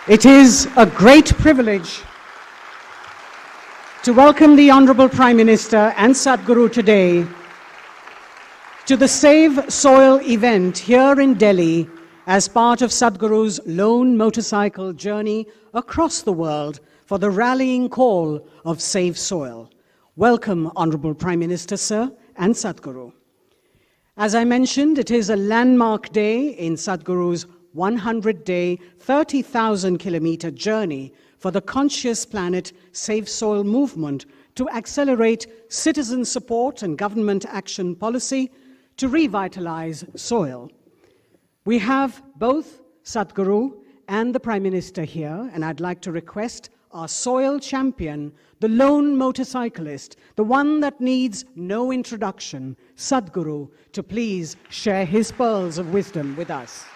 It is a great privilege to welcome the Honorable Prime Minister and Sadhguru today to the Save Soil event here in Delhi as part of Sadhguru's lone motorcycle journey across the world for the rallying call of Save Soil. Welcome, Honorable Prime Minister, sir, and Sadhguru. As I mentioned, it is a landmark day in Sadhguru's 100-day, 30,000-kilometer journey for the Conscious Planet Save Soil movement to accelerate citizen support and government action policy to revitalize soil. We have both Sadhguru and the Prime Minister here, and I'd like to request our soil champion, the lone motorcyclist, the one that needs no introduction, Sadhguru, to please share his pearls of wisdom with us.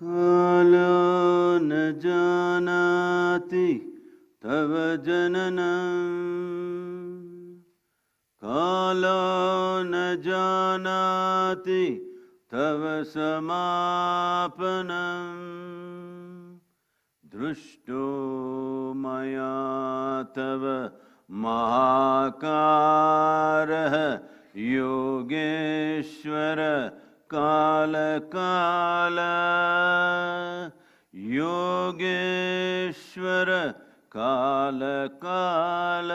कालो न जानाति तव जननम् कालो न जानाति तव समापनम् दृष्टो मया तव महाकारः योगेश्वर काल काल योगेश्वर काल काल.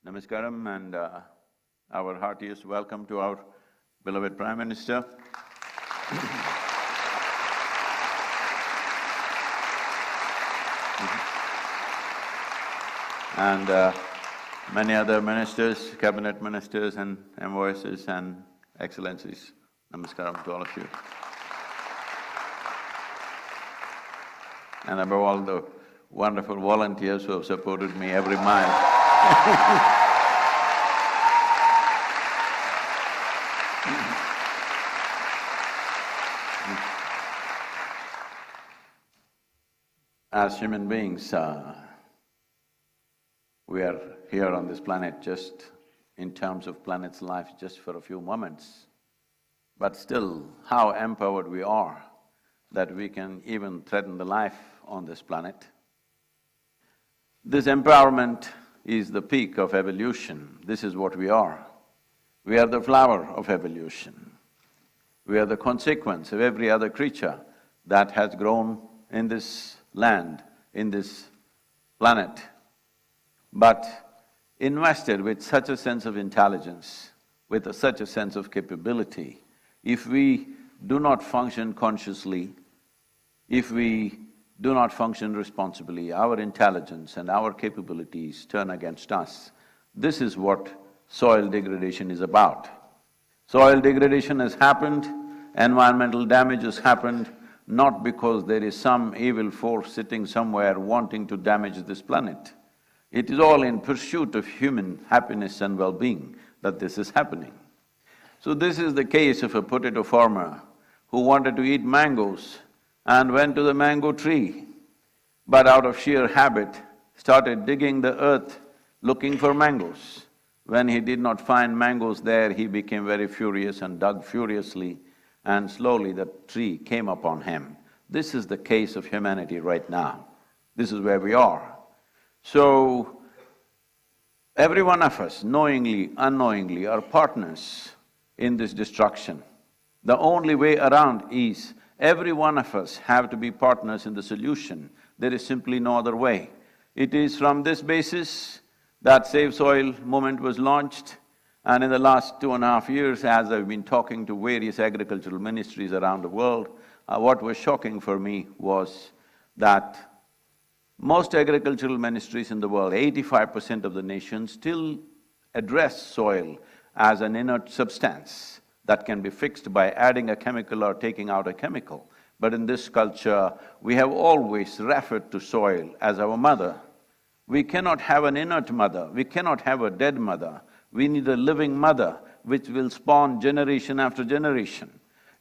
Namaskaram and our heartiest welcome to our beloved Prime Minister. And many other ministers, cabinet ministers and envoys and excellencies. Namaskaram to all of you. And above all, the wonderful volunteers who have supported me every mile. As human beings, we are here on this planet just in terms of planet's life just for a few moments. But still, how empowered we are that we can even threaten the life on this planet. This empowerment is the peak of evolution. This is what we are. We are the flower of evolution. We are the consequence of every other creature that has grown in this land, in this planet. But invested with such a sense of intelligence, with such a sense of capability, if we do not function consciously, if we do not function responsibly, our intelligence and our capabilities turn against us. This is what soil degradation is about. Soil degradation has happened, environmental damage has happened, not because there is some evil force sitting somewhere wanting to damage this planet. It is all in pursuit of human happiness and well-being that this is happening. So this is the case of a potato farmer who wanted to eat mangoes and went to the mango tree, but out of sheer habit started digging the earth looking for mangoes. When he did not find mangoes there, he became very furious and dug furiously, and slowly the tree came upon him. This is the case of humanity right now. This is where we are. So, every one of us, knowingly, unknowingly, are partners in this destruction. The only way around is every one of us have to be partners in the solution. There is simply no other way. It is from this basis that Save Soil movement was launched, and in the last 2.5 years, as I've been talking to various agricultural ministries around the world, what was shocking for me was that Most agricultural ministries in the world, 85% of the nations still address soil as an inert substance that can be fixed by adding a chemical or taking out a chemical. But in this culture, we have always referred to soil as our mother. We cannot have an inert mother, we cannot have a dead mother. We need a living mother which will spawn generation after generation.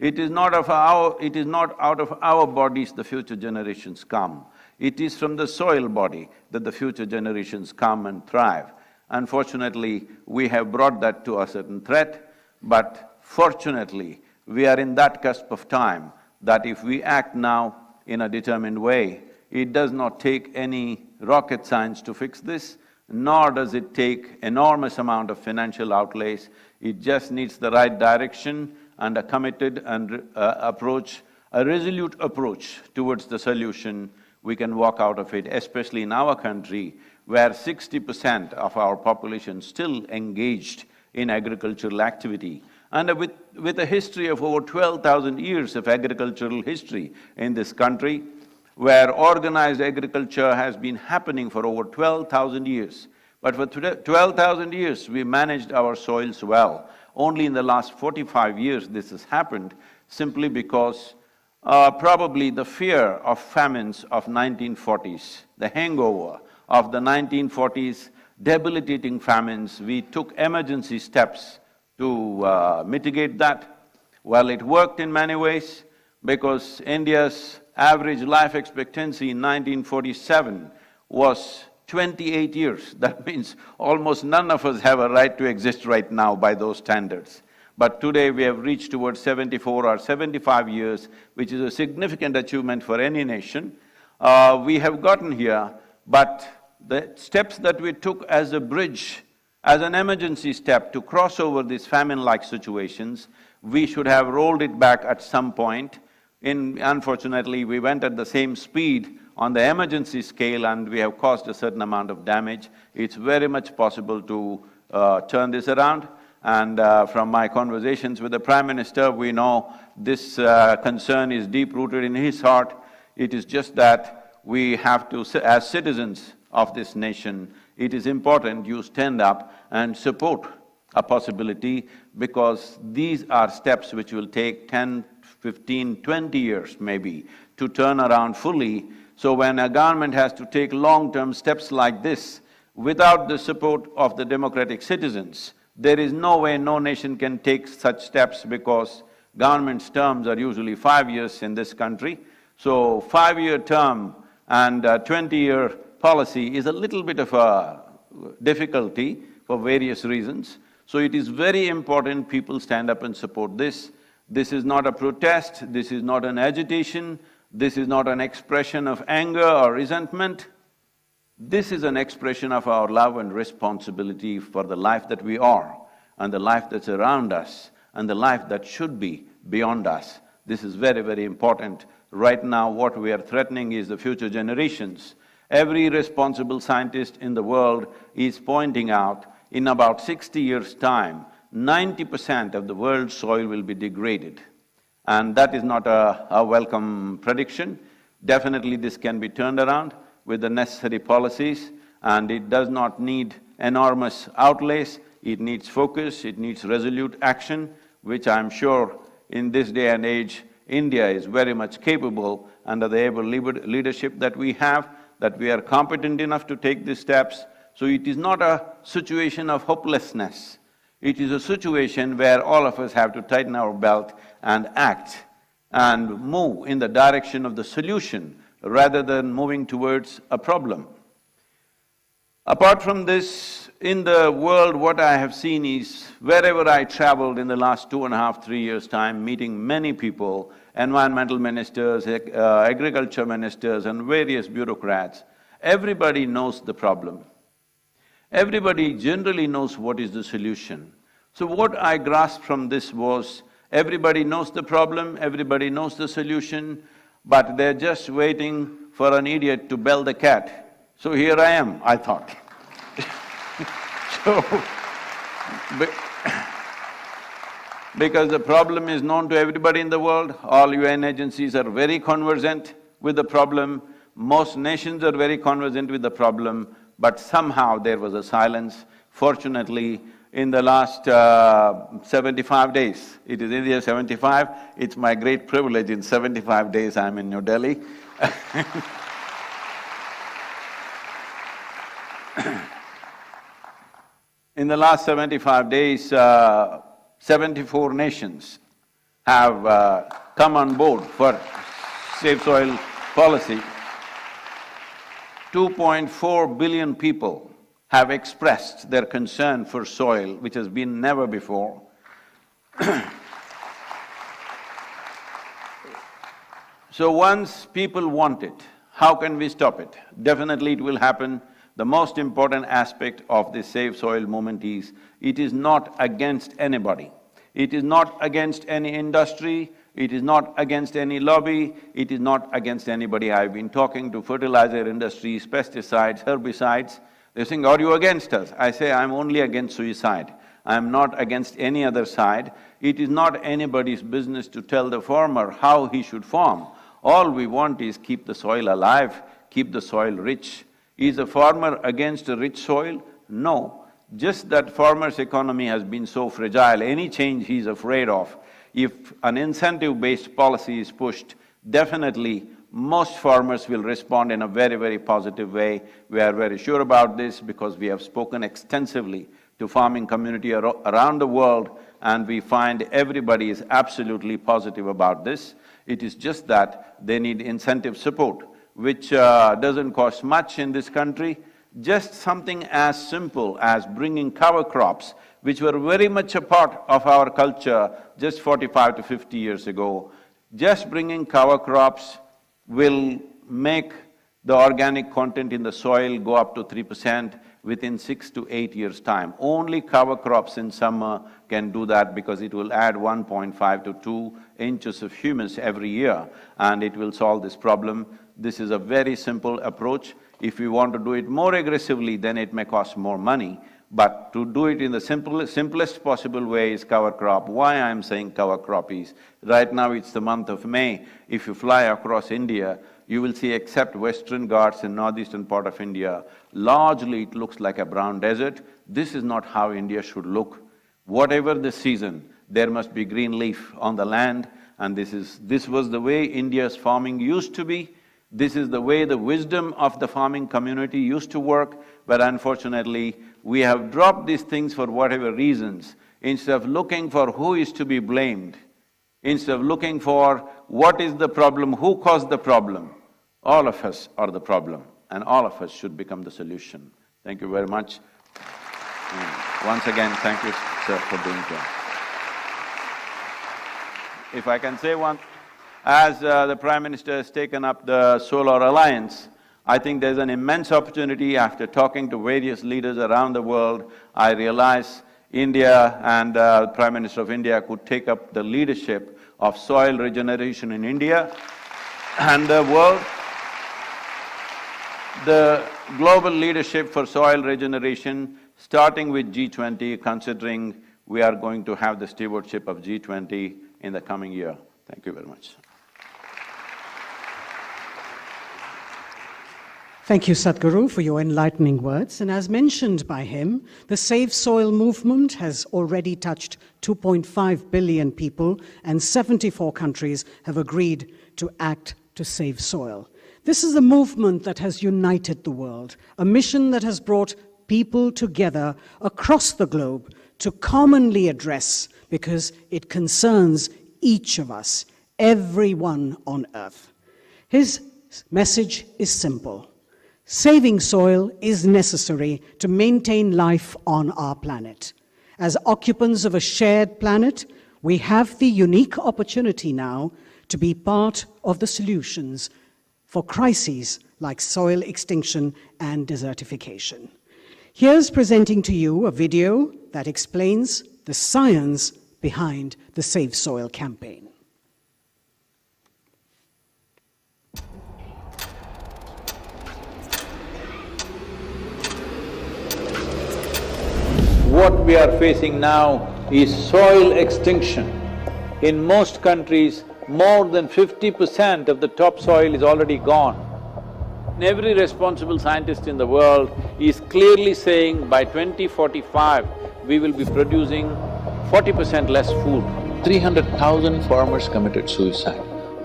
It is not out of our bodies the future generations come. It is from the soil body that the future generations come and thrive. Unfortunately, we have brought that to a certain threat, but fortunately, we are in that cusp of time that if we act now in a determined way, it does not take any rocket science to fix this, nor does it take enormous amount of financial outlays. It just needs the right direction and a committed and approach, a resolute approach towards the solution. We can walk out of it, especially in our country, where 60% of our population still engaged in agricultural activity. And with a history of over 12,000 years of agricultural history in this country, where organized agriculture has been happening for over 12,000 years. But for 12,000 years, we managed our soils well. Only in the last 45 years this has happened, simply because probably the fear of famines of 1940s, the hangover of the 1940s debilitating famines, we took emergency steps to mitigate that. Well, it worked in many ways, because India's average life expectancy in 1947 was 28 years. That means almost none of us have a right to exist right now by those standards. But today we have reached towards 74 or 75 years, which is a significant achievement for any nation. We have gotten here, but the steps that we took as a bridge, as an emergency step to cross over these famine-like situations, we should have rolled it back at some point. Unfortunately, we went at the same speed on the emergency scale and we have caused a certain amount of damage. It's very much possible to turn this around. And from my conversations with the Prime Minister, we know this concern is deep-rooted in his heart. It is just that we have to, as citizens of this nation, it is important you stand up and support a possibility, because these are steps which will take 10, 15, 20 years maybe to turn around fully. So when a government has to take long-term steps like this without the support of the democratic citizens, there is no way no nation can take such steps, because government's terms are usually 5 years in this country. So 5-year term and 20-year policy is a little bit of a difficulty for various reasons. So it is very important people stand up and support this. This is not a protest, this is not an agitation, this is not an expression of anger or resentment. This is an expression of our love and responsibility for the life that we are, and the life that's around us, and the life that should be beyond us. This is very, very important. Right now, what we are threatening is the future generations. Every responsible scientist in the world is pointing out, in about 60 years' time, 90% of the world's soil will be degraded. And that is not a welcome prediction. Definitely this can be turned around with the necessary policies, and it does not need enormous outlays. It needs focus, it needs resolute action, which I'm sure in this day and age, India is very much capable under the able leadership that we have, that we are competent enough to take these steps. So it is not a situation of hopelessness. It is a situation where all of us have to tighten our belt and act and move in the direction of the solution rather than moving towards a problem. Apart from this, in the world, what I have seen is, wherever I traveled in the last 2.5, 3 years' time, meeting many people, environmental ministers, agriculture ministers and various bureaucrats, everybody knows the problem. Everybody generally knows what is the solution. So what I grasped from this was, everybody knows the problem, everybody knows the solution, but they're just waiting for an idiot to bell the cat. So here I am, I thought. Because the problem is known to everybody in the world, all UN agencies are very conversant with the problem, Most nations are very conversant with the problem, but somehow there was a silence. Fortunately, in the last 75 days, it is India 75, it's my great privilege in 75 days I'm in New Delhi. In the last 75 days, 74 nations have come on board for safe soil policy. 2.4 billion people have expressed their concern for soil, which has been never before. So once people want it, how can we stop it? Definitely it will happen. The most important aspect of this Save Soil movement is, it is not against anybody. It is not against any industry, it is not against any lobby, it is not against anybody. I've been talking to fertilizer industries, pesticides, herbicides. They're saying, are you against us? I say, I'm only against suicide. I'm not against any other side. It is not anybody's business to tell the farmer how he should farm. All we want is keep the soil alive, keep the soil rich. Is a farmer against a rich soil? No. Just that farmer's economy has been so fragile, any change he's afraid of. If an incentive-based policy is pushed, definitely most farmers will respond in a very, very positive way. We are very sure about this because we have spoken extensively to farming community around the world, and we find everybody is absolutely positive about this. It is just that they need incentive support, which doesn't cost much in this country. Just something as simple as bringing cover crops, which were very much a part of our culture just 45 to 50 years ago. Just bringing cover crops will make the organic content in the soil go up to 3% within 6 to 8 years' time. Only cover crops in summer can do that because it will add 1.5 to 2 inches of humus every year, and it will solve this problem. This is a very simple approach. If we want to do it more aggressively, then it may cost more money. But to do it in the simplest possible way is cover crop. Why I'm saying cover crop is, right now it's the month of May. If you fly across India, you will see, except Western Ghats and northeastern part of India, largely it looks like a brown desert. This is not how India should look. Whatever the season, there must be green leaf on the land, and this was the way India's farming used to be. This is the way the wisdom of the farming community used to work, but unfortunately, we have dropped these things for whatever reasons. Instead of looking for who is to be blamed, instead of looking for what is the problem, who caused the problem, all of us are the problem, and all of us should become the solution. Thank you very much. Once again, thank you, sir, for being here. If I can say one, as the Prime Minister has taken up the Solar Alliance, I think there's an immense opportunity. After talking to various leaders around the world, I realize India and the Prime Minister of India could take up the leadership of soil regeneration in India and the world. The global leadership for soil regeneration, starting with G20, considering we are going to have the stewardship of G20 in the coming year. Thank you very much. Thank you, Sadhguru, for your enlightening words. And as mentioned by him, the Save Soil movement has already touched 2.5 billion people, and 74 countries have agreed to act to save soil. This is a movement that has united the world, a mission that has brought people together across the globe to commonly address, because it concerns each of us, everyone on earth. His message is simple. Saving soil is necessary to maintain life on our planet. As occupants of a shared planet, we have the unique opportunity now to be part of the solutions for crises like soil extinction and desertification. Here's presenting to you a video that explains the science behind the Save Soil campaign. What we are facing now is soil extinction. In most countries, more than 50% of the topsoil is already gone. Every responsible scientist in the world is clearly saying by 2045, we will be producing 40% less food. 300,000 farmers committed suicide.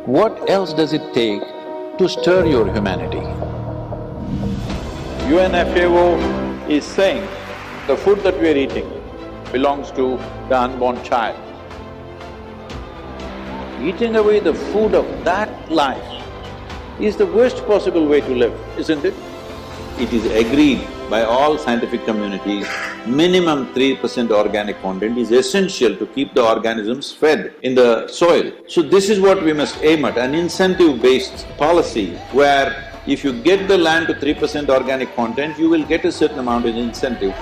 What else does it take to stir your humanity? UNFAO is saying the food that we are eating belongs to the unborn child. Eating away the food of that life is the worst possible way to live, isn't it? It is agreed by all scientific communities, minimum 3% organic content is essential to keep the organisms fed in the soil. So this is what we must aim at, an incentive-based policy where if you get the land to 3% organic content, you will get a certain amount of incentive.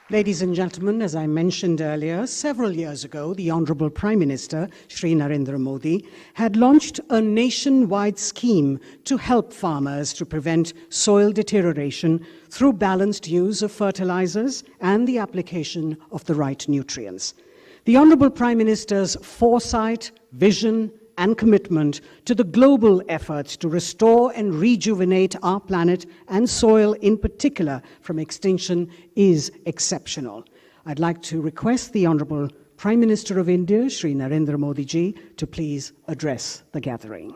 Ladies and gentlemen, as I mentioned earlier, several years ago, the Honorable Prime Minister, Shri Narendra Modi, had launched a nationwide scheme to help farmers to prevent soil deterioration through balanced use of fertilizers and the application of the right nutrients. The Honorable Prime Minister's foresight, vision, and commitment to the global efforts to restore and rejuvenate our planet and soil in particular from extinction is exceptional. I'd like to request the Honorable Prime Minister of India, Shri Narendra Modi ji, to please address the gathering.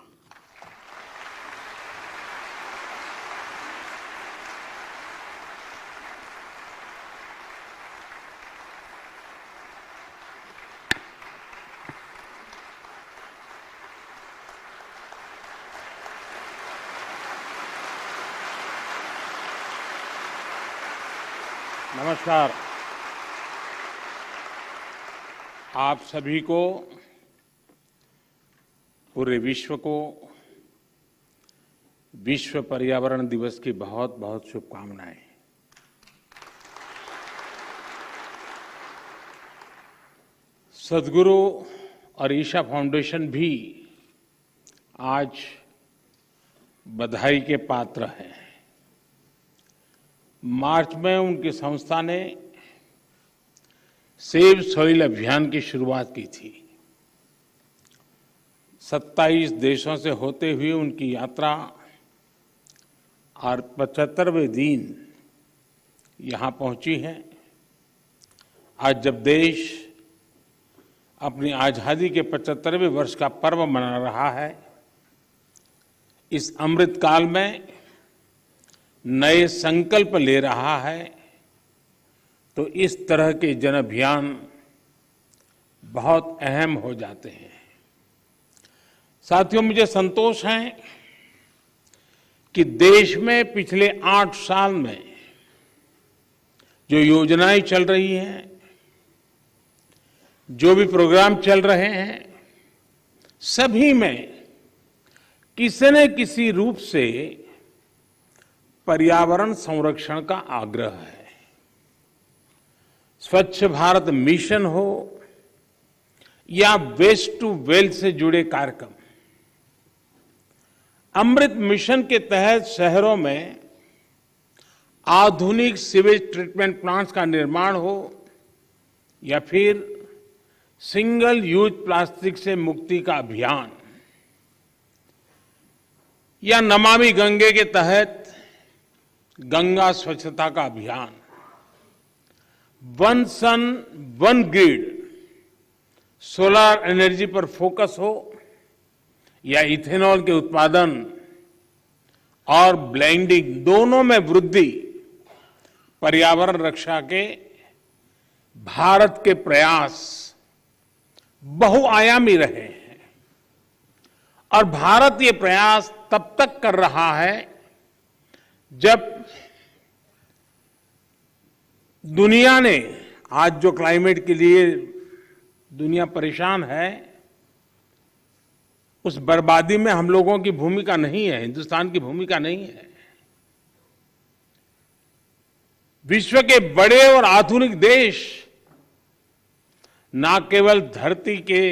नमस्कार। आप सभी को, पूरे विश्व को विश्व पर्यावरण दिवस की बहुत बहुत शुभकामनाएं। सद्गुरु और ईशा फाउंडेशन भी आज बधाई के पात्र हैं। मार्च में उनकी संस्था ने सेव सॉइल अभियान की शुरुआत की थी। 27 देशों से होते हुए उनकी यात्रा और 75वें दिन यहाँ पहुंची है। आज जब देश अपनी आजादी के 75वें वर्ष का पर्व मना रहा है, इस अमृत काल में नए संकल्प ले रहा है, तो इस तरह के जन अभियान बहुत अहम हो जाते हैं। साथियों, मुझे संतोष है कि देश में पिछले 8 साल में जो योजनाएं चल रही हैं, जो भी प्रोग्राम चल रहे हैं, सभी में किसी न किसी रूप से पर्यावरण संरक्षण का आग्रह है। स्वच्छ भारत मिशन हो या वेस्ट टू वेल्थ से जुड़े कार्यक्रम, अमृत मिशन के तहत शहरों में आधुनिक सीवेज ट्रीटमेंट प्लांट्स का निर्माण हो या फिर सिंगल यूज प्लास्टिक से मुक्ति का अभियान, या नमामि गंगे के तहत गंगा स्वच्छता का अभियान, one sun one grid solar energy पर फोकस हो या इथेनॉल के उत्पादन और ब्लेंडिंग, दोनों में वृद्धि, पर्यावरण रक्षा के भारत के प्रयास बहुआयामी रहे हैं। और भारत ये प्रयास तब तक कर रहा है जब दुनिया ने, आज जो क्लाइमेट के लिए दुनिया परेशान है, उस बर्बादी में हम लोगों की भूमिका नहीं है, हिंदुस्तान की भूमिका नहीं है। विश्व के बड़े और आधुनिक देश न केवल धरती के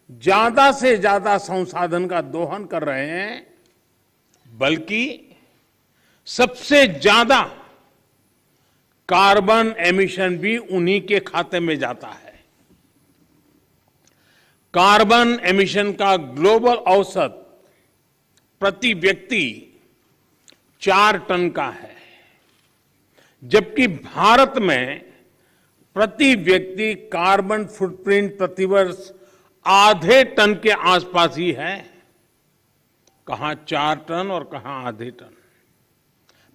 ज्यादा से ज्यादा संसाधन का दोहन कर रहे हैं, बल्कि सबसे ज्यादा कार्बन एमिशन भी उन्हीं के खाते में जाता है। कार्बन एमिशन का ग्लोबल औसत प्रति व्यक्ति 4 टन का है, जबकि भारत में प्रति व्यक्ति कार्बन फुटप्रिंट प्रतिवर्ष आधे टन के आसपास ही है। कहां 4 टन और कहां आधे टन।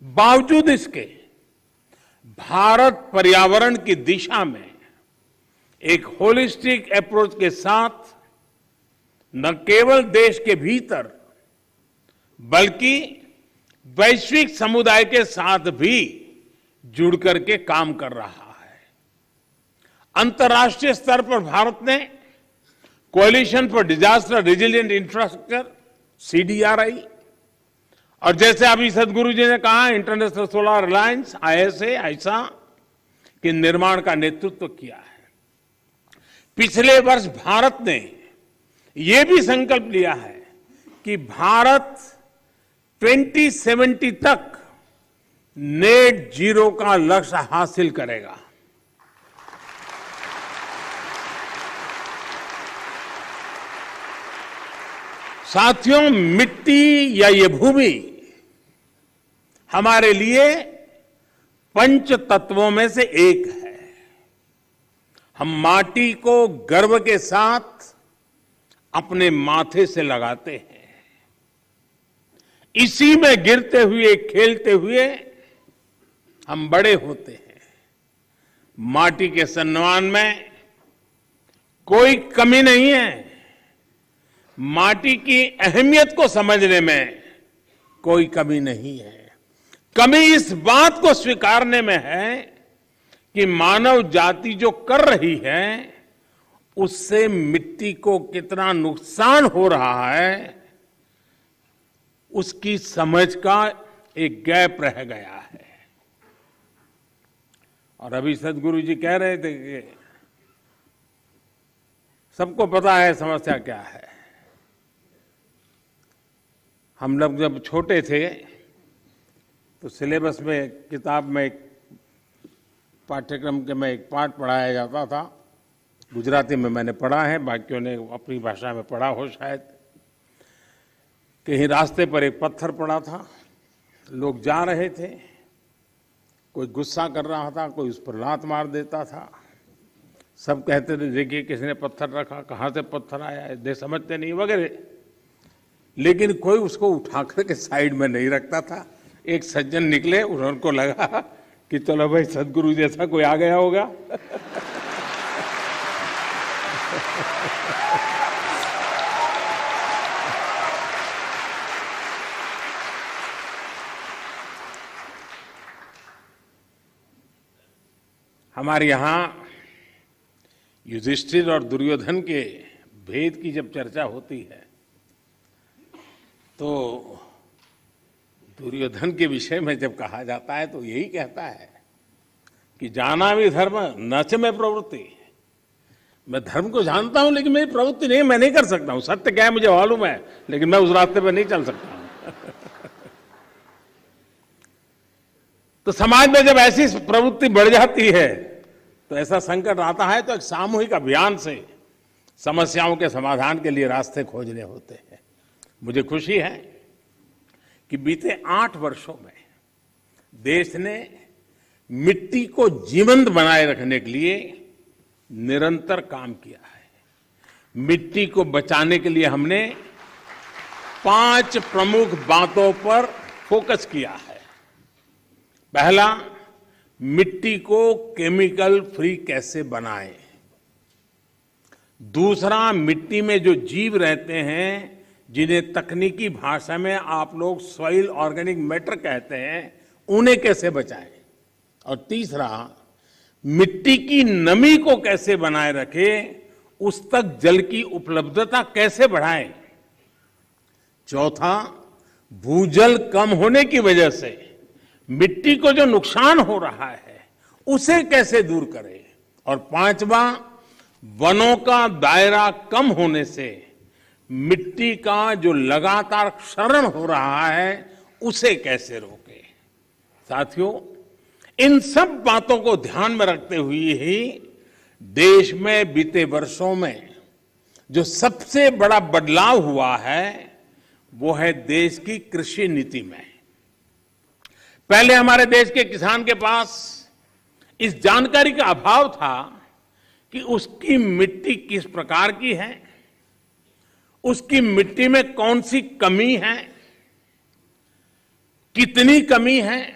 बावजूद इसके भारत पर्यावरण की दिशा में एक होलिस्टिक अप्रोच के साथ न केवल देश के भीतर बल्कि वैश्विक समुदाय के साथ भी जुड़ करके काम कर रहा है। अंतर्राष्ट्रीय स्तर पर भारत ने coalition for disaster resilient infrastructure CDRI और जैसे अभी सदगुरु जी ने कहा इंटरनेशनल सोलर अलायंस ISA के निर्माण का नेतृत्व किया है। पिछले वर्ष भारत ने यह भी संकल्प लिया है कि भारत 2070 तक नेट जीरो का लक्ष्य हासिल करेगा। साथियों, मिट्टी या ये भूमि हमारे लिए पंच तत्वों में से एक है। हम माटी को गर्व के साथ अपने माथे से लगाते हैं। इसी में गिरते हुए खेलते हुए हम बड़े होते हैं। माटी के सम्मान में कोई कमी नहीं है। माटी की अहमियत को समझने में कोई कमी नहीं है। कमी इस बात को स्वीकारने में है कि मानव जाति जो कर रही है उससे मिट्टी को कितना नुकसान हो रहा है, उसकी समझ का एक गैप रह गया है। और अभी सदगुरु जी कह रहे थे कि सबको पता है समस्या क्या है। हम लोग जब छोटे थे तो सिलेबस में किताब में एक पाठ्यक्रम के में एक पाठ पढ़ाया जाता था। गुजराती में मैंने पढ़ा है, बाकियों ने अपनी भाषा में पढ़ा हो शायद। कहीं रास्ते पर एक पत्थर पड़ा था, लोग जा रहे थे, कोई गुस्सा कर रहा था, कोई उस पर लात मार देता था। सब कहते थे देखिए किसने पत्थर रखा, कहाँ से पत्थर आया, दे समझते नहीं वगैरह। लेकिन कोई उसको उठा करके साइड में नहीं रखता था। एक सज्जन निकले, उनको लगा कि चलो भाई सदगुरु जैसा कोई आ गया होगा। हमारे यहां युधिष्ठिर और दुर्योधन के भेद की जब चर्चा होती है तो दुर्योधन के विषय में जब कहा जाता है तो यही कहता है कि जाना भी धर्म न च में प्रवृत्ति। मैं धर्म को जानता हूं लेकिन मेरी प्रवृत्ति नहीं, मैं नहीं कर सकता हूं। सत्य क्या है मुझे मालूम है, लेकिन मैं उस रास्ते पर नहीं चल सकता हूं। तो समाज में जब ऐसी प्रवृत्ति बढ़ जाती है तो ऐसा संकट आता है तो एक सामूहिक अभियान से समस्याओं के समाधान के लिए रास्ते खोजने होते हैं। मुझे खुशी है कि बीते 8 वर्षों में देश ने मिट्टी को जीवंत बनाए रखने के लिए निरंतर काम किया है। मिट्टी को बचाने के लिए हमने 5 प्रमुख बातों पर फोकस किया है। पहला, मिट्टी को केमिकल फ्री कैसे बनाएं। दूसरा, मिट्टी में जो जीव रहते हैं जिन्हें तकनीकी भाषा में आप लोग सॉइल ऑर्गेनिक मैटर कहते हैं, उन्हें कैसे बचाएं। और तीसरा, मिट्टी की नमी को कैसे बनाए रखें, उस तक जल की उपलब्धता कैसे बढ़ाएं। चौथा, भूजल कम होने की वजह से मिट्टी को जो नुकसान हो रहा है उसे कैसे दूर करें। और पांचवा, वनों का दायरा कम होने से मिट्टी का जो लगातार क्षरण हो रहा है उसे कैसे रोकें। साथियों, इन सब बातों को ध्यान में रखते हुए ही देश में बीते वर्षों में जो सबसे बड़ा बदलाव हुआ है वो है देश की कृषि नीति में। पहले हमारे देश के किसान के पास इस जानकारी का अभाव था कि उसकी मिट्टी किस प्रकार की है, उसकी मिट्टी में कौन सी कमी है, कितनी कमी है।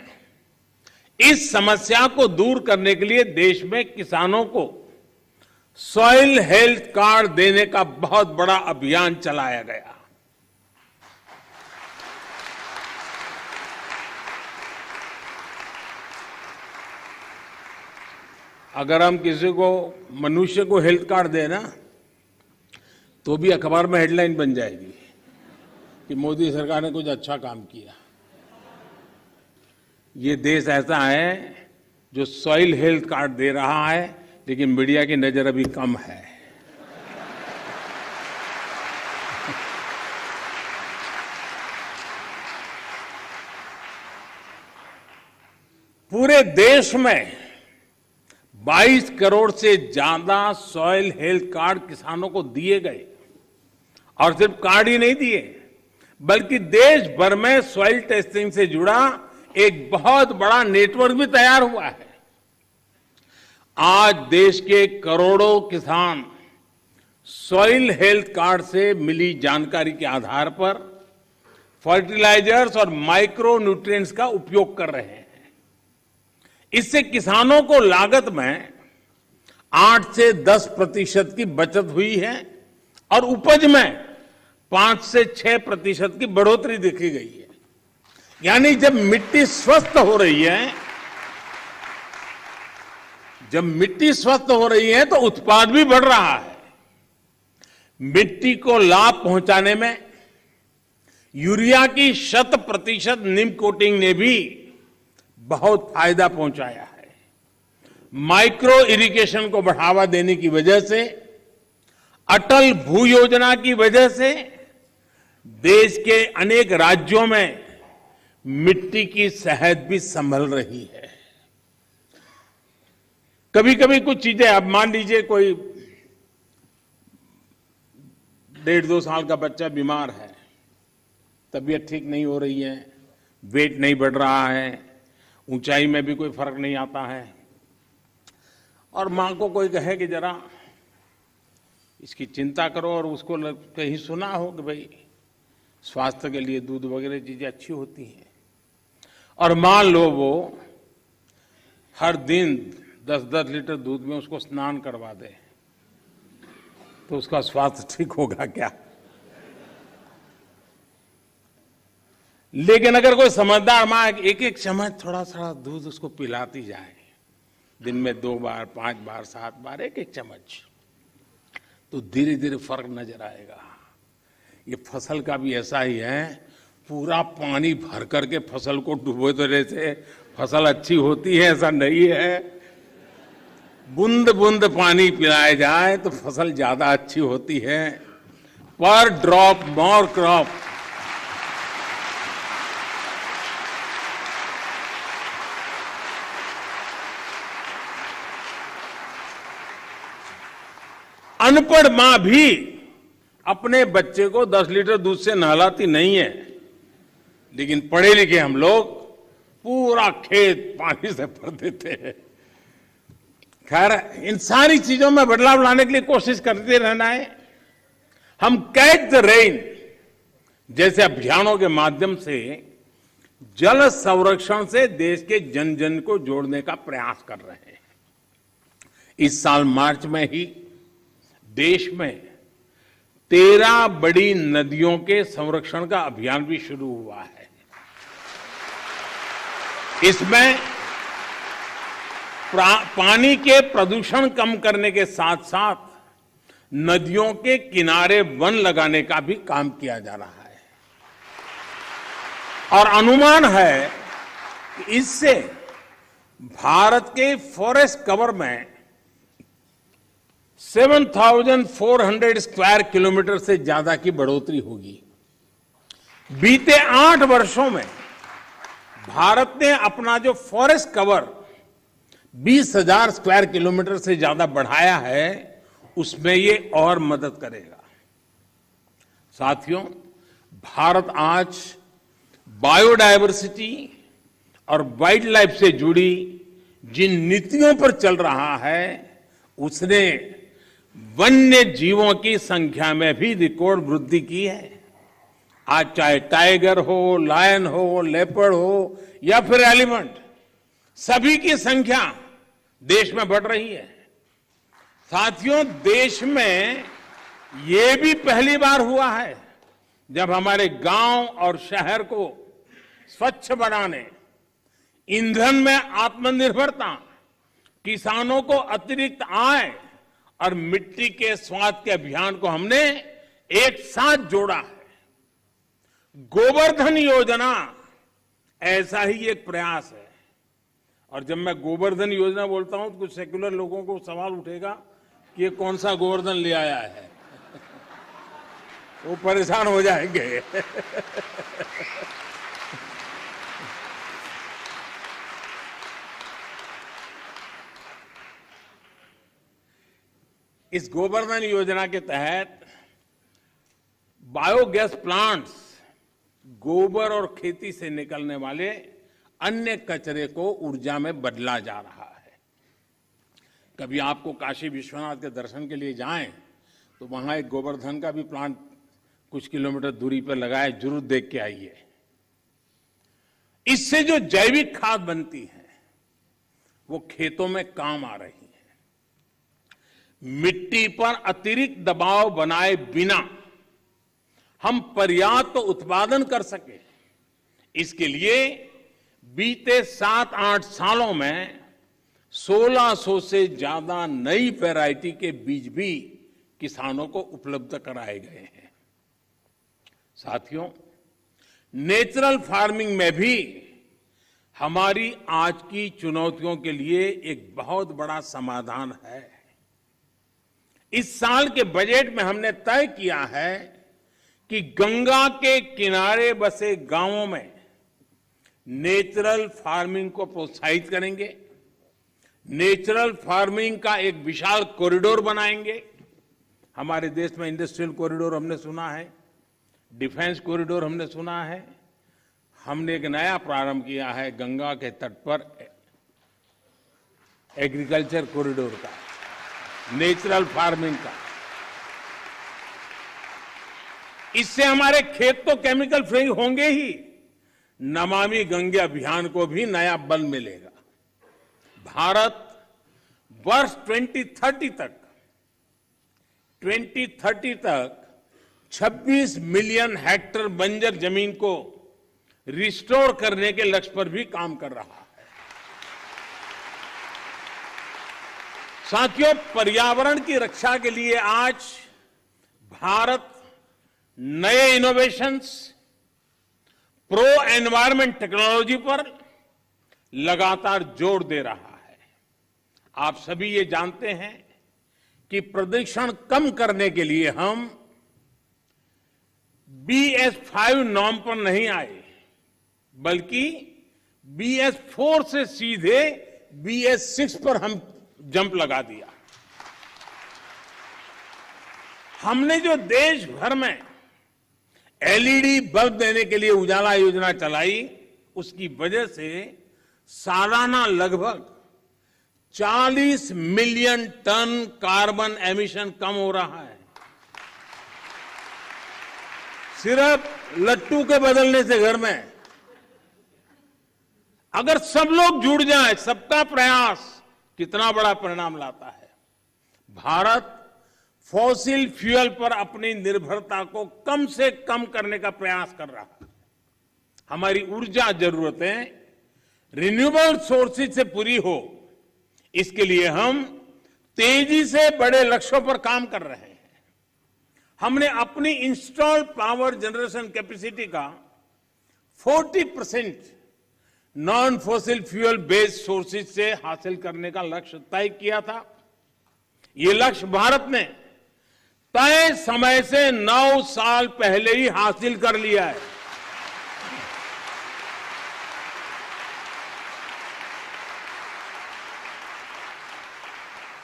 इस समस्या को दूर करने के लिए देश में किसानों को सॉइल हेल्थ कार्ड देने का बहुत बड़ा अभियान चलाया गया। अगर हम किसी को मनुष्य को हेल्थ कार्ड दें ना तो भी अखबार में हेडलाइन बन जाएगी कि मोदी सरकार ने कुछ अच्छा काम किया। ये देश ऐसा है जो सॉइल हेल्थ कार्ड दे रहा है, लेकिन मीडिया की नजर अभी कम है। पूरे देश में 22 करोड़ से ज्यादा सॉइल हेल्थ कार्ड किसानों को दिए गए, और सिर्फ कार्ड ही नहीं दिए बल्कि देश भर में सॉइल टेस्टिंग से जुड़ा एक बहुत बड़ा नेटवर्क भी तैयार हुआ है। आज देश के करोड़ों किसान सॉइल हेल्थ कार्ड से मिली जानकारी के आधार पर फर्टिलाइजर्स और माइक्रो न्यूट्रिएंट्स का उपयोग कर रहे हैं। इससे किसानों को लागत में 8 से 10% की बचत हुई है और उपज में 5 से 6% की बढ़ोतरी देखी गई है। यानी जब मिट्टी स्वस्थ हो रही है, तो उत्पाद भी बढ़ रहा है। मिट्टी को लाभ पहुंचाने में यूरिया की 100% नीम कोटिंग ने भी बहुत फायदा पहुंचाया है। माइक्रो इरिगेशन को बढ़ावा देने की वजह से, अटल भू योजना की वजह से देश के अनेक राज्यों में मिट्टी की सेहत भी संभल रही है। कभी कभी कुछ चीजें, अब मान लीजिए कोई 1.5-2 साल का बच्चा बीमार है, तबीयत ठीक नहीं हो रही है, वेट नहीं बढ़ रहा है, ऊंचाई में भी कोई फर्क नहीं आता है, और मां को कोई कहे कि जरा इसकी चिंता करो, और उसको कहीं सुना हो कि भाई स्वास्थ्य के लिए दूध वगैरह चीजें अच्छी होती हैं, और मान लो वो हर दिन 10-10 लीटर दूध में उसको स्नान करवा दे, तो उसका स्वास्थ्य ठीक होगा क्या? लेकिन अगर कोई समझदार मां एक चम्मच थोड़ा सा दूध उसको पिलाती जाए, दिन में 2 बार, 5 बार, 7 बार, एक चम्मच, तो धीरे धीरे फर्क नजर आएगा। ये फसल का भी ऐसा ही है, पूरा पानी भर करके फसल को डुबो देने से फसल अच्छी होती है ऐसा नहीं है। बूंद बूंद पानी पिलाया जाए तो फसल ज्यादा अच्छी होती है। पर ड्रॉप मोर क्रॉप। अनपढ़ मां भी अपने बच्चे को 10 लीटर दूध से नहलाती नहीं है, लेकिन पढ़े लिखे हम लोग पूरा खेत पानी से भर देते हैं। खैर, इन सारी चीजों में बदलाव लाने के लिए कोशिश करते रहना है। हम कैच द रेन जैसे अभियानों के माध्यम से जल संरक्षण से देश के जन जन को जोड़ने का प्रयास कर रहे हैं। इस साल मार्च में ही देश में 13 बड़ी नदियों के संरक्षण का अभियान भी शुरू हुआ है। इसमें पानी के प्रदूषण कम करने के साथ साथ नदियों के किनारे वन लगाने का भी काम किया जा रहा है, और अनुमान है कि इससे भारत के फॉरेस्ट कवर में 7,400 स्क्वायर किलोमीटर से ज्यादा की बढ़ोतरी होगी। बीते 8 वर्षों में भारत ने अपना जो फॉरेस्ट कवर 20,000 स्क्वायर किलोमीटर से ज्यादा बढ़ाया है, उसमें ये और मदद करेगा। साथियों, भारत आज बायोडायवर्सिटी और वाइल्ड लाइफ से जुड़ी जिन नीतियों पर चल रहा है, उसने वन्य जीवों की संख्या में भी रिकॉर्ड वृद्धि की है। आज चाहे टाइगर हो, लायन हो, लेपर्ड हो या फिर एलिफेंट, सभी की संख्या देश में बढ़ रही है। साथियों, देश में ये भी पहली बार हुआ है जब हमारे गांव और शहर को स्वच्छ बनाने, ईंधन में आत्मनिर्भरता, किसानों को अतिरिक्त आय और मिट्टी के स्वाद के अभियान को हमने एक साथ जोड़ा है। गोवर्धन योजना ऐसा ही एक प्रयास है। और जब मैं गोवर्धन योजना बोलता हूं तो कुछ सेक्युलर लोगों को सवाल उठेगा कि ये कौन सा गोवर्धन ले आया है। वो परेशान हो जाएंगे। इस गोवर्धन योजना के तहत बायोगैस प्लांट्स गोबर और खेती से निकलने वाले अन्य कचरे को ऊर्जा में बदला जा रहा है। कभी आपको काशी विश्वनाथ के दर्शन के लिए जाएं तो वहां एक गोवर्धन का भी प्लांट कुछ किलोमीटर दूरी पर लगा है, जरूर देख के आइए। इससे जो जैविक खाद बनती है वो खेतों में काम आ रही है। मिट्टी पर अतिरिक्त दबाव बनाए बिना हम पर्याप्त उत्पादन कर सके, इसके लिए बीते 7-8 सालों में 1600 से ज्यादा नई वैरायटी के बीज भी किसानों को उपलब्ध कराए गए हैं। साथियों, नेचुरल फार्मिंग में भी हमारी आज की चुनौतियों के लिए एक बहुत बड़ा समाधान है। इस साल के बजट में हमने तय किया है कि गंगा के किनारे बसे गांवों में नेचुरल फार्मिंग को प्रोत्साहित करेंगे। नेचुरल फार्मिंग का एक विशाल कॉरिडोर बनाएंगे। हमारे देश में इंडस्ट्रियल कॉरिडोर हमने सुना है, डिफेंस कॉरिडोर हमने सुना है। हमने एक नया प्रारंभ किया है गंगा के तट पर एग्रीकल्चर कॉरिडोर का, नेचुरल फार्मिंग का। इससे हमारे खेत तो केमिकल फ्री होंगे ही, नमामि गंगे अभियान को भी नया बल मिलेगा। भारत वर्ष 2030 तक 26 मिलियन हेक्टेयर बंजर जमीन को रिस्टोर करने के लक्ष्य पर भी काम कर रहा है। साथियों, पर्यावरण की रक्षा के लिए आज भारत नए इनोवेशंस, प्रो एनवायरमेंट टेक्नोलॉजी पर लगातार जोर दे रहा है। आप सभी ये जानते हैं कि प्रदूषण कम करने के लिए हम BS5 नॉर्म पर नहीं आए, बल्कि BS4 से सीधे BS6 पर हम जंप लगा दिया। हमने जो देश भर में LED बल्ब देने के लिए उजाला योजना चलाई, उसकी वजह से सालाना लगभग 40 मिलियन टन कार्बन एमिशन कम हो रहा है। सिर्फ लट्टू के बदलने से घर में अगर सब लोग जुड़ जाएं, सबका प्रयास कितना बड़ा परिणाम लाता है। भारत फॉसिल फ्यूल पर अपनी निर्भरता को कम से कम करने का प्रयास कर रहा है। हमारी ऊर्जा जरूरतें रिन्यूएबल सोर्सेज से पूरी हो, इसके लिए हम तेजी से बड़े लक्ष्यों पर काम कर रहे हैं। हमने अपनी इंस्टॉल्ड पावर जनरेशन कैपेसिटी का 40% non fossil fuel based sources से हासिल करने का लक्ष्य तय किया था। ये लक्ष्य भारत ने तय समय से 9 साल पहले ही हासिल कर लिया है।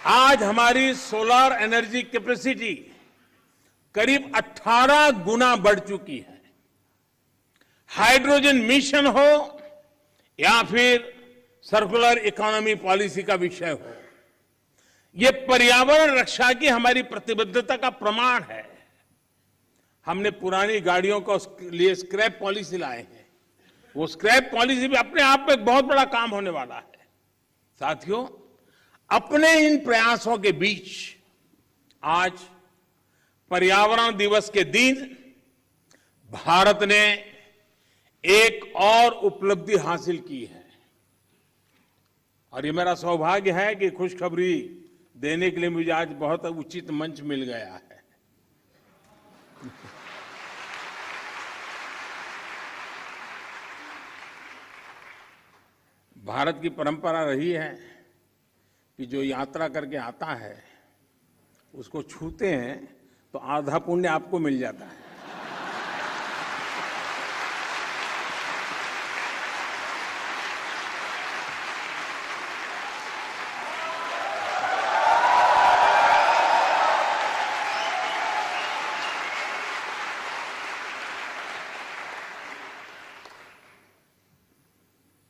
आज हमारी सोलर एनर्जी कैपेसिटी करीब 18 गुना बढ़ चुकी है। हाइड्रोजन मिशन हो या फिर सर्कुलर इकोनॉमी पॉलिसी का विषय हो, ये पर्यावरण रक्षा की हमारी प्रतिबद्धता का प्रमाण है। हमने पुरानी गाड़ियों को लिए स्क्रैप पॉलिसी लाए हैं। वो स्क्रैप पॉलिसी भी अपने आप में एक बहुत बड़ा काम होने वाला है। साथियों, अपने इन प्रयासों के बीच आज पर्यावरण दिवस के दिन भारत ने एक और उपलब्धि हासिल की है और ये मेरा सौभाग्य है कि खुशखबरी देने के लिए मुझे आज बहुत उचित मंच मिल गया है। भारत की परंपरा रही है कि जो यात्रा करके आता है उसको छूते हैं तो आधा पुण्य आपको मिल जाता है।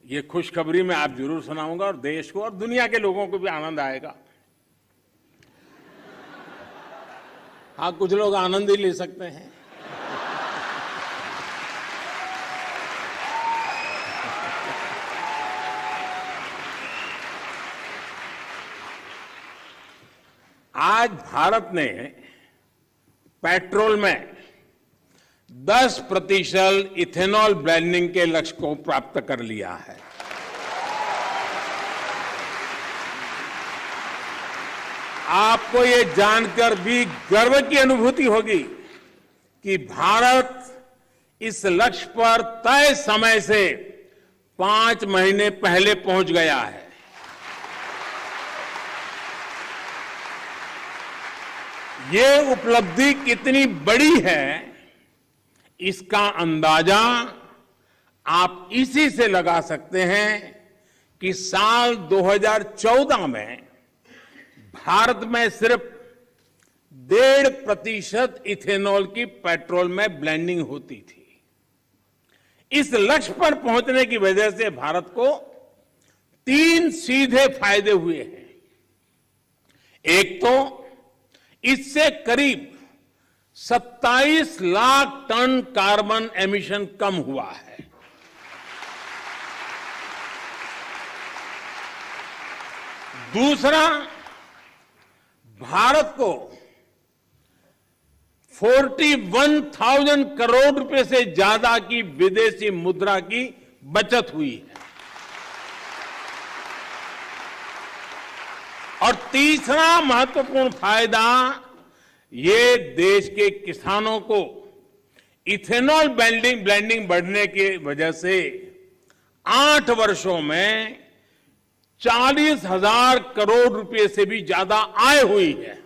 ये खुशखबरी मैं आप जरूर सुनाऊंगा और देश को और दुनिया के लोगों को भी आनंद आएगा। हाँ, कुछ लोग आनंद ही ले सकते हैं। आज भारत ने पेट्रोल में 10% इथेनॉल ब्लेंडिंग के लक्ष्य को प्राप्त कर लिया है। आपको ये जानकर भी गर्व की अनुभूति होगी कि भारत इस लक्ष्य पर तय समय से 5 महीने पहले पहुंच गया है। ये उपलब्धि कितनी बड़ी है, इसका अंदाजा आप इसी से लगा सकते हैं कि साल 2014 में भारत में सिर्फ 1.5% इथेनॉल की पेट्रोल में ब्लेंडिंग होती थी। इस लक्ष्य पर पहुंचने की वजह से भारत को 3 सीधे फायदे हुए हैं। एक तो इससे करीब 27 लाख टन कार्बन एमिशन कम हुआ है। दूसरा, भारत को 41,000 करोड़ रुपए से ज्यादा की विदेशी मुद्रा की बचत हुई है। और तीसरा महत्वपूर्ण फायदा, ये देश के किसानों को इथेनॉल ब्लेंडिंग बढ़ने की वजह से 8 वर्षों में 40,000 करोड़ रुपए से भी ज्यादा आय हुई है।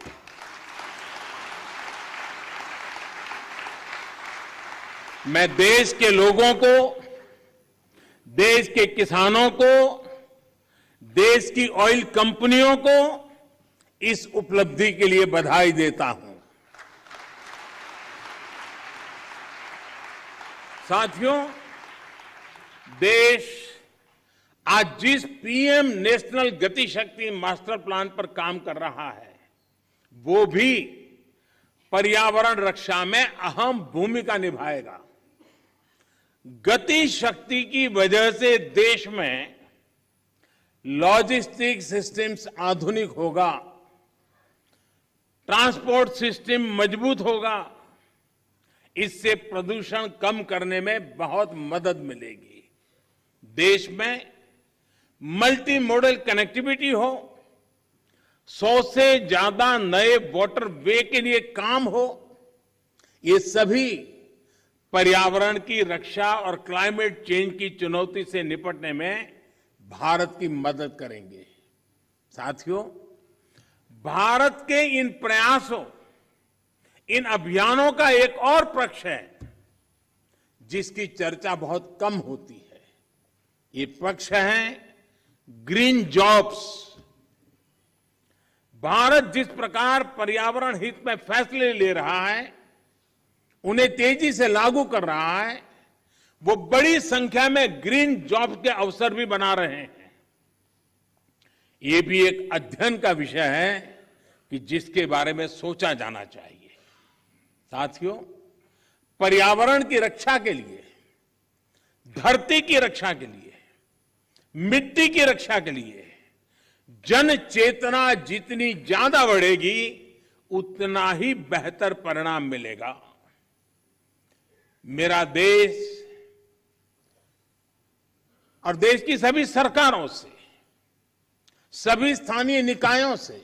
मैं देश के लोगों को, देश के किसानों को, देश की ऑयल कंपनियों को इस उपलब्धि के लिए बधाई देता हूं। साथियों, देश आज जिस पीएम नेशनल गति शक्ति मास्टर प्लान पर काम कर रहा है, वो भी पर्यावरण रक्षा में अहम भूमिका निभाएगा। गति शक्ति की वजह से देश में लॉजिस्टिक सिस्टम्स आधुनिक होगा, ट्रांसपोर्ट सिस्टम मजबूत होगा। इससे प्रदूषण कम करने में बहुत मदद मिलेगी। देश में मल्टी मॉडल कनेक्टिविटी हो, 100 से ज्यादा नए वाटरवे के लिए काम हो, ये सभी पर्यावरण की रक्षा और क्लाइमेट चेंज की चुनौती से निपटने में भारत की मदद करेंगे। साथियों, भारत के इन प्रयासों, इन अभियानों का एक और पक्ष है जिसकी चर्चा बहुत कम होती है। ये पक्ष है ग्रीन जॉब्स। भारत जिस प्रकार पर्यावरण हित में फैसले ले रहा है, उन्हें तेजी से लागू कर रहा है, वो बड़ी संख्या में ग्रीन जॉब के अवसर भी बना रहे हैं। ये भी एक अध्ययन का विषय है कि जिसके बारे में सोचा जाना चाहिए। साथियों, पर्यावरण की रक्षा के लिए, धरती की रक्षा के लिए, मिट्टी की रक्षा के लिए जन चेतना जितनी ज्यादा बढ़ेगी, उतना ही बेहतर परिणाम मिलेगा। मेरा देश और देश की सभी सरकारों से, सभी स्थानीय निकायों से,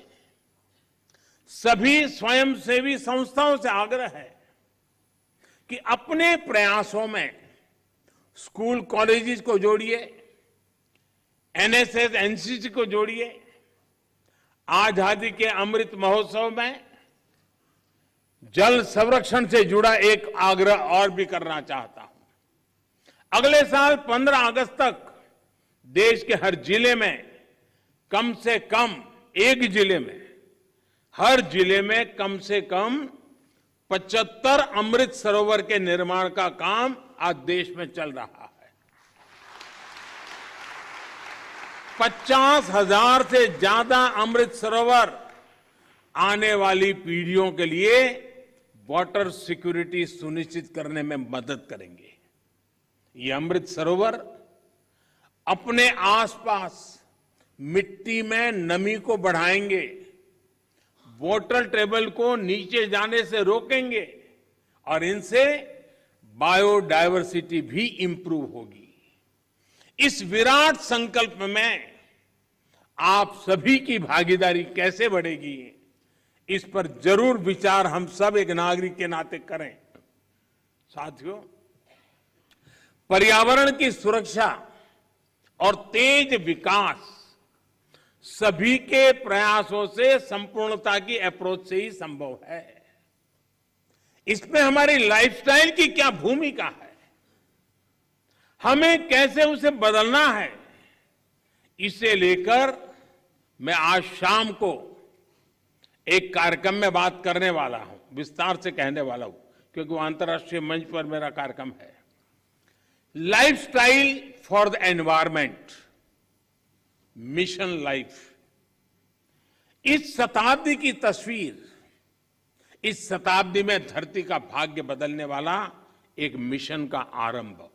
सभी स्वयंसेवी संस्थाओं से आग्रह है कि अपने प्रयासों में स्कूल कॉलेजेस को जोड़िए, एनएसएस एनसीसी को जोड़िए। आजादी के अमृत महोत्सव में जल संरक्षण से जुड़ा एक आग्रह और भी करना चाहता हूं। अगले साल 15 अगस्त तक देश के हर जिले में कम से कम एक जिले में, हर जिले में कम से कम 75 अमृत सरोवर के निर्माण का काम आज देश में चल रहा है। 50,000 से ज्यादा अमृत सरोवर आने वाली पीढ़ियों के लिए वाटर सिक्योरिटी सुनिश्चित करने में मदद करेंगे। ये अमृत सरोवर अपने आसपास मिट्टी में नमी को बढ़ाएंगे, वाटर टेबल को नीचे जाने से रोकेंगे और इनसे बायोडायवर्सिटी भी इंप्रूव होगी। इस विराट संकल्प में आप सभी की भागीदारी कैसे बढ़ेगी, इस पर जरूर विचार हम सब एक नागरिक के नाते करें। साथियों, पर्यावरण की सुरक्षा और तेज विकास सभी के प्रयासों से संपूर्णता की अप्रोच से ही संभव है। इसमें हमारी लाइफस्टाइल की क्या भूमिका है, हमें कैसे उसे बदलना है, इसे लेकर मैं आज शाम को एक कार्यक्रम में बात करने वाला हूं, विस्तार से कहने वाला हूं, क्योंकि वो अंतर्राष्ट्रीय मंच पर मेरा कार्यक्रम है। Lifestyle for the environment, mission life. इस शताब्दी की तस्वीर, इस शताब्दी में धरती का भाग्य बदलने वाला एक मिशन का आरंभ।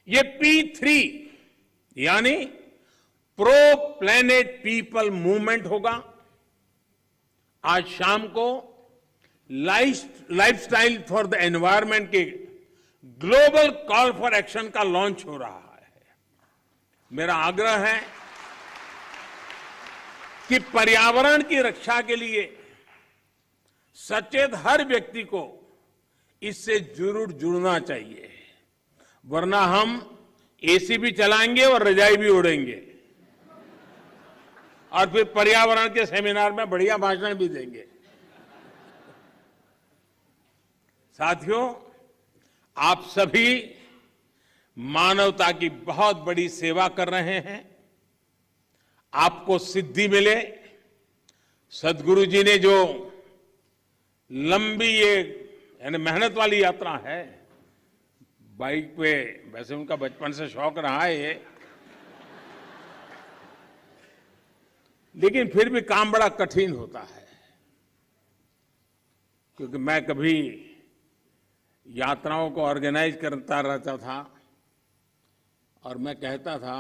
ये P3 यानी प्रो प्लेनेट पीपल मूवमेंट होगा। आज शाम को लाइफस्टाइल फॉर द एनवायरमेंट के ग्लोबल कॉल फॉर एक्शन का लॉन्च हो रहा है। मेरा आग्रह है कि पर्यावरण की रक्षा के लिए सचेत हर व्यक्ति को इससे जरूर जुड़ना चाहिए, वरना हम एसी भी चलाएंगे और रजाई भी ओढ़ेंगे और फिर पर्यावरण के सेमिनार में बढ़िया भाषण भी देंगे। साथियों, आप सभी मानवता की बहुत बड़ी सेवा कर रहे हैं। आपको सिद्धि मिले। सदगुरु जी ने जो लंबी ये यानी मेहनत वाली यात्रा है, बाइक पे, वैसे उनका बचपन से शौक रहा है ये, लेकिन फिर भी काम बड़ा कठिन होता है। क्योंकि मैं कभी यात्राओं को ऑर्गेनाइज करता रहता था और मैं कहता था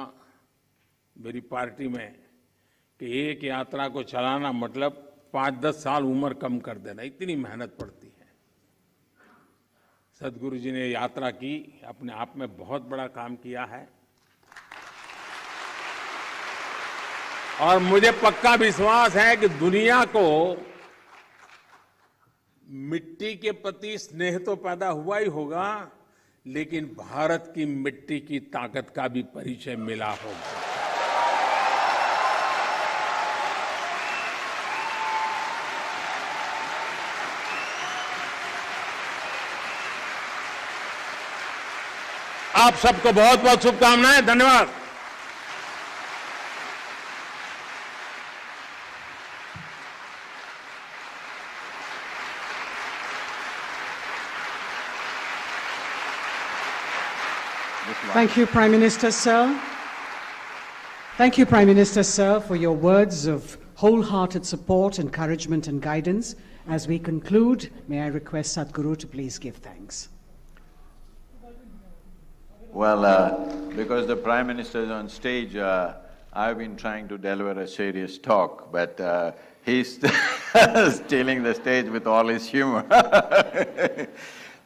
मेरी पार्टी में कि एक यात्रा को चलाना मतलब 5-10 साल उम्र कम कर देना, इतनी मेहनत पड़ती है। सदगुरु जी ने यात्रा की, अपने आप में बहुत बड़ा काम किया है और मुझे पक्का विश्वास है कि दुनिया को मिट्टी के प्रति स्नेह तो पैदा हुआ ही होगा, लेकिन भारत की मिट्टी की ताकत का भी परिचय मिला होगा। आप सबको बहुत बहुत शुभकामनाएं। धन्यवाद। This one. Thank you, Prime Minister, sir. Thank you, Prime Minister, sir, for your words of wholehearted support, encouragement and guidance. As we conclude, may I request Sadhguru to please give thanks. Well, because the Prime Minister is on stage, I've been trying to deliver a serious talk, but he's stealing the stage with all his humor.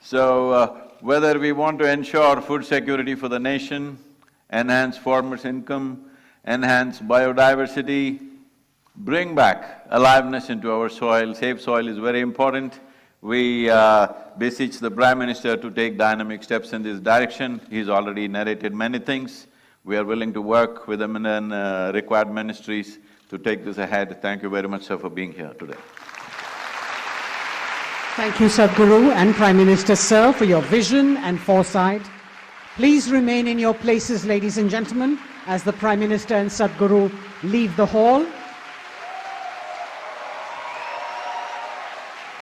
So, whether we want to ensure food security for the nation, enhance farmers' income, enhance biodiversity, bring back aliveness into our soil, safe soil is very important. We beseech the Prime Minister to take dynamic steps in this direction. He's already narrated many things. We are willing to work with him in required ministries to take this ahead. Thank you very much, sir, for being here today. Thank you, Sadhguru and Prime Minister, sir, for your vision and foresight. Please remain in your places, ladies and gentlemen, as the Prime Minister and Sadhguru leave the hall.